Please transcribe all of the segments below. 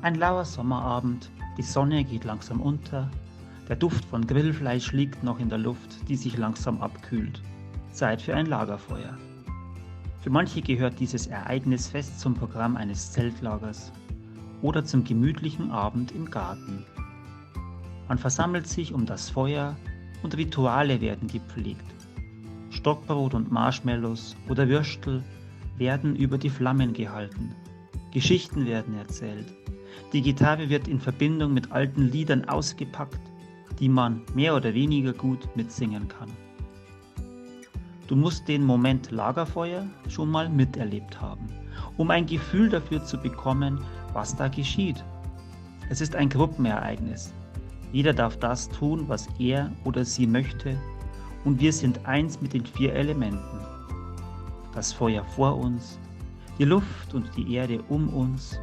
Ein lauer Sommerabend, die Sonne geht langsam unter, der Duft von Grillfleisch liegt noch in der Luft, die sich langsam abkühlt. Zeit für ein Lagerfeuer. Für manche gehört dieses Ereignis fest zum Programm eines Zeltlagers oder zum gemütlichen Abend im Garten. Man versammelt sich um das Feuer und Rituale werden gepflegt. Stockbrot und Marshmallows oder Würstel werden über die Flammen gehalten. Geschichten werden erzählt. Die Gitarre wird in Verbindung mit alten Liedern ausgepackt, die man mehr oder weniger gut mitsingen kann. Du musst den Moment Lagerfeuer schon mal miterlebt haben, um ein Gefühl dafür zu bekommen, was da geschieht. Es ist ein Gruppenereignis. Jeder darf das tun, was er oder sie möchte, und wir sind eins mit den 4 Elementen. Das Feuer vor uns, die Luft und die Erde um uns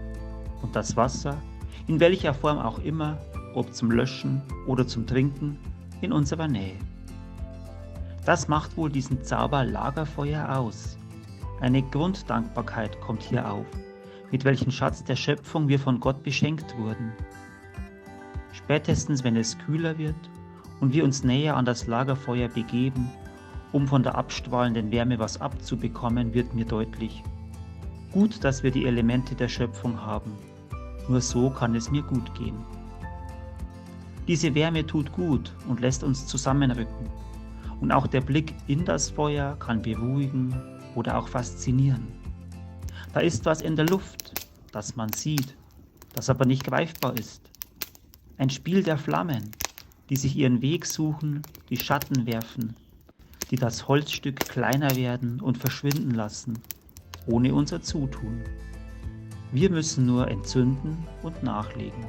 und das Wasser, in welcher Form auch immer, ob zum Löschen oder zum Trinken, in unserer Nähe. Das macht wohl diesen Zauber Lagerfeuer aus. Eine Grunddankbarkeit kommt hier auf, mit welchem Schatz der Schöpfung wir von Gott beschenkt wurden. Spätestens wenn es kühler wird und wir uns näher an das Lagerfeuer begeben, um von der abstrahlenden Wärme was abzubekommen, wird mir deutlich: Gut, dass wir die Elemente der Schöpfung haben. Nur so kann es mir gut gehen. Diese Wärme tut gut und lässt uns zusammenrücken. Und auch der Blick in das Feuer kann beruhigen oder auch faszinieren. Da ist was in der Luft, das man sieht, das aber nicht greifbar ist. Ein Spiel der Flammen, die sich ihren Weg suchen, die Schatten werfen, die das Holzstück kleiner werden und verschwinden lassen, ohne unser Zutun. Wir müssen nur entzünden und nachlegen.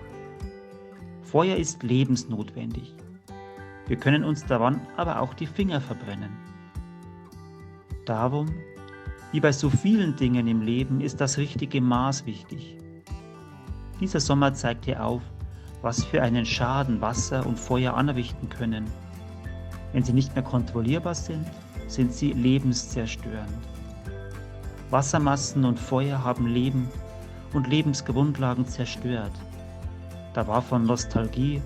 Feuer ist lebensnotwendig. Wir können uns daran aber auch die Finger verbrennen. Darum, wie bei so vielen Dingen im Leben, ist das richtige Maß wichtig. Dieser Sommer zeigt dir auf, was für einen Schaden Wasser und Feuer anrichten können. Wenn sie nicht mehr kontrollierbar sind, sind sie lebenszerstörend. Wassermassen und Feuer haben Leben und Lebensgrundlagen zerstört. Da war von Nostalgie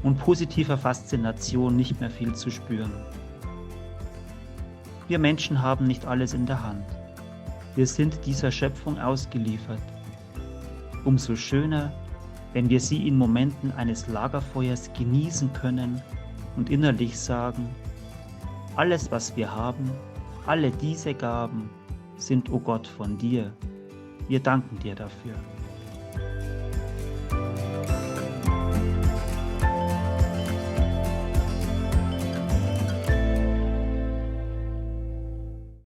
und positiver Faszination nicht mehr viel zu spüren. Wir Menschen haben nicht alles in der Hand. Wir sind dieser Schöpfung ausgeliefert. Umso schöner, wenn wir sie in Momenten eines Lagerfeuers genießen können und innerlich sagen: Alles, was wir haben, alle diese Gaben sind, o Gott, von dir. Wir danken dir dafür.